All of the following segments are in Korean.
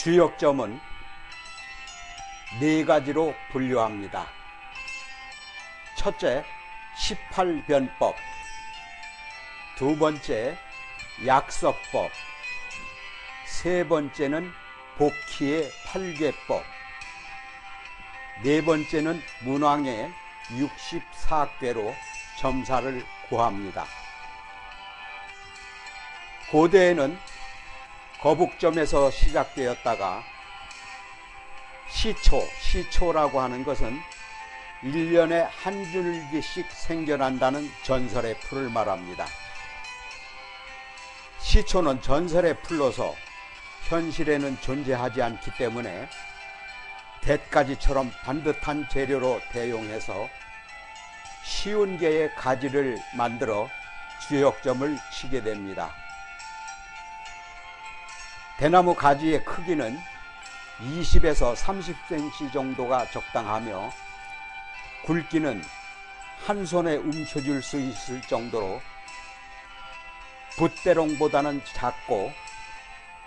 주역점은 네 가지로 분류합니다. 첫째, 18변법. 두 번째, 약서법. 세 번째는 복희의 8궤법. 네 번째는 문왕의 64궤로 점사를 구합니다. 고대에는 거북점에서 시작되었다가 시초라고 하는 것은 1년에 한 줄기씩 생겨난다는 전설의 풀을 말합니다. 시초는 전설의 풀로서 현실에는 존재하지 않기 때문에 돛가지처럼 반듯한 재료로 대용해서 쉬운 개의 가지를 만들어 주역점을 치게 됩니다. 대나무 가지의 크기는 20에서 30cm 정도가 적당하며 굵기는 한 손에 움켜쥘 수 있을 정도로 붓대롱보다는 작고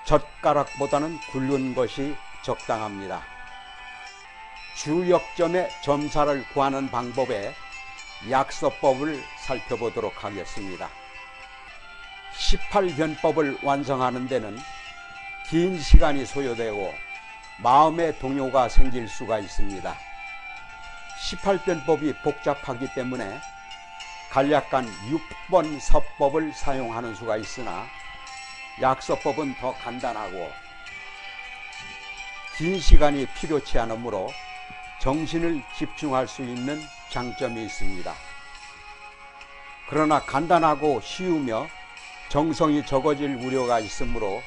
젓가락보다는 굵은 것이 적당합니다. 주역점의 점사를 구하는 방법의 약서법을 살펴보도록 하겠습니다. 18변법을 완성하는 데는 긴 시간이 소요되고 마음의 동요가 생길 수가 있습니다. 18변법이 복잡하기 때문에 간략한 6번 서법을 사용하는 수가 있으나 약서법은 더 간단하고 긴 시간이 필요치 않으므로 정신을 집중할 수 있는 장점이 있습니다. 그러나 간단하고 쉬우며 정성이 적어질 우려가 있으므로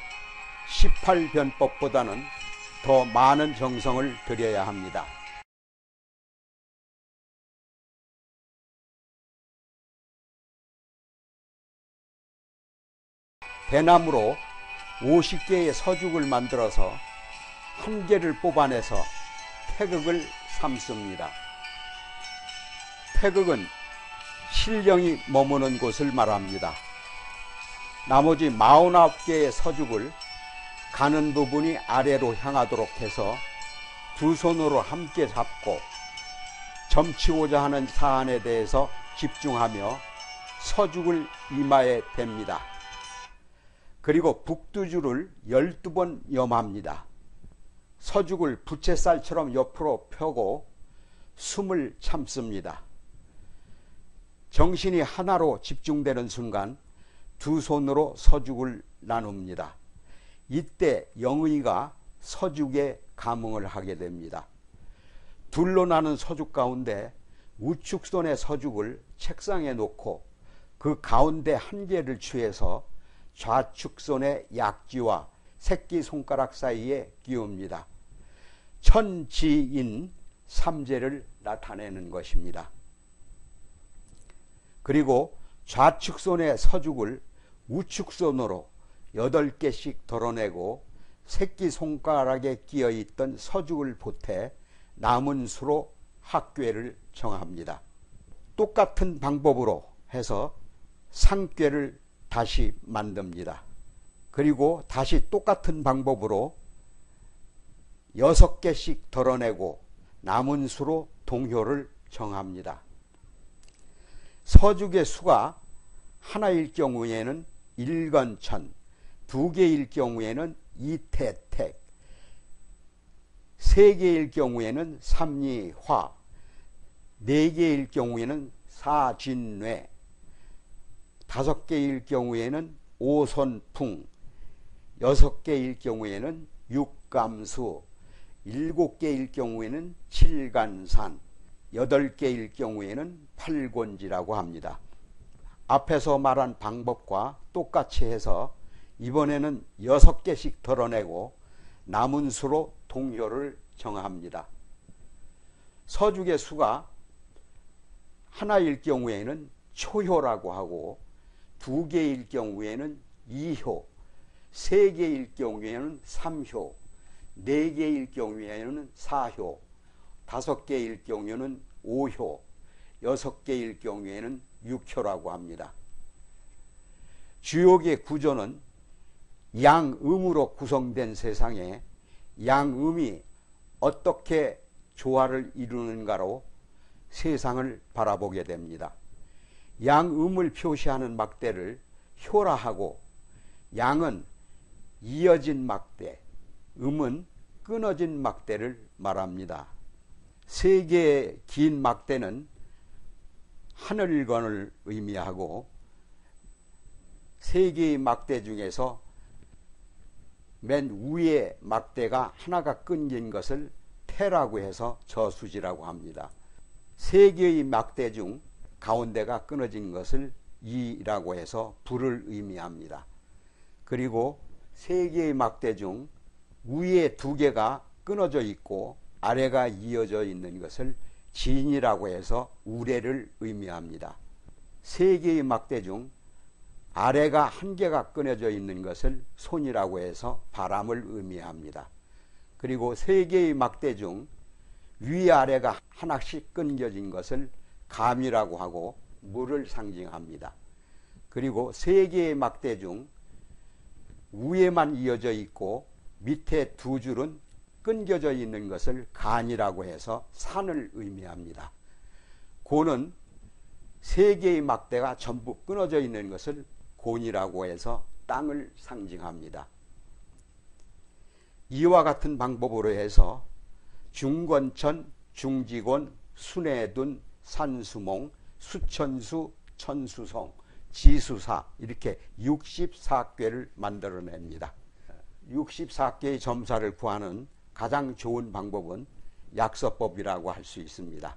18변법보다는 더 많은 정성을 들여야 합니다. 대나무로 50개의 서죽을 만들어서 한 개를 뽑아내서 태극을 삼습니다. 태극은 신령이 머무는 곳을 말합니다. 나머지 49개의 서죽을 가는 부분이 아래로 향하도록 해서 두 손으로 함께 잡고 점치고자 하는 사안에 대해서 집중하며 서죽을 이마에 댑니다. 그리고 북두줄을 12번 염합니다. 서죽을 부채살처럼 옆으로 펴고 숨을 참습니다. 정신이 하나로 집중되는 순간 두 손으로 서죽을 나눕니다. 이때 영의가 서죽에 감응을 하게 됩니다. 둘로 나눈 서죽 가운데 우측손의 서죽을 책상에 놓고 그 가운데 한 개를 취해서 좌측손의 약지와 새끼손가락 사이에 끼웁니다. 천지인 삼재를 나타내는 것입니다. 그리고 좌측손의 서죽을 우측손으로 8개씩 덜어내고 새끼손가락에 끼어있던 서죽을 보태 남은 수로 합궤를 정합니다. 똑같은 방법으로 해서 상궤를 다시 만듭니다. 그리고 다시 똑같은 방법으로 6개씩 덜어내고 남은 수로 동효를 정합니다. 서죽의 수가 하나일 경우에는 일건천, 2개일 경우에는 이태택, 3개일 경우에는 삼리화, 4개일 경우에는 사진뇌, 5개일 경우에는 오선풍, 6개일 경우에는 육감수, 7개일 경우에는 칠간산, 8개일 경우에는 팔곤지라고 합니다. 앞에서 말한 방법과 똑같이 해서 이번에는 6개씩 덜어내고 남은 수로 동효를 정합니다. 서죽의 수가 하나일 경우에는 초효라고 하고 2개일 경우에는 2효, 3개일 경우에는 3효, 4개일 경우에는 4효, 5개일 경우에는 5효, 6개일 경우에는 6효라고 합니다. 주역의 구조는 양음으로 구성된 세상에 양음이 어떻게 조화를 이루는가로 세상을 바라보게 됩니다. 양음을 표시하는 막대를 효라하고, 양은 이어진 막대, 음은 끊어진 막대를 말합니다. 세 개의 긴 막대는 하늘건을 의미하고, 세 개의 막대 중에서 맨 위에 막대가 하나가 끊긴 것을 태라고 해서 저수지라고 합니다. 세 개의 막대 중 가운데가 끊어진 것을 이라고 해서 불을 의미합니다. 그리고 세 개의 막대 중 위에 두 개가 끊어져 있고 아래가 이어져 있는 것을 진이라고 해서 우레를 의미합니다. 세 개의 막대 중 아래가 한 개가 끊어져 있는 것을 손이라고 해서 바람을 의미합니다. 그리고 세 개의 막대 중 위아래가 하나씩 끊겨진 것을 감이라고 하고 물을 상징합니다. 그리고 세 개의 막대 중 위에만 이어져 있고 밑에 두 줄은 끊겨져 있는 것을 간이라고 해서 산을 의미합니다. 고는 세 개의 막대가 전부 끊어져 있는 것을 곤이라고 해서 땅을 상징합니다. 이와 같은 방법으로 해서 중권천, 중지곤, 순회둔, 산수몽, 수천수, 천수성, 지수사, 이렇게 64꾀를 만들어냅니다. 64개의 점사를 구하는 가장 좋은 방법은 약서법이라고 할 수 있습니다.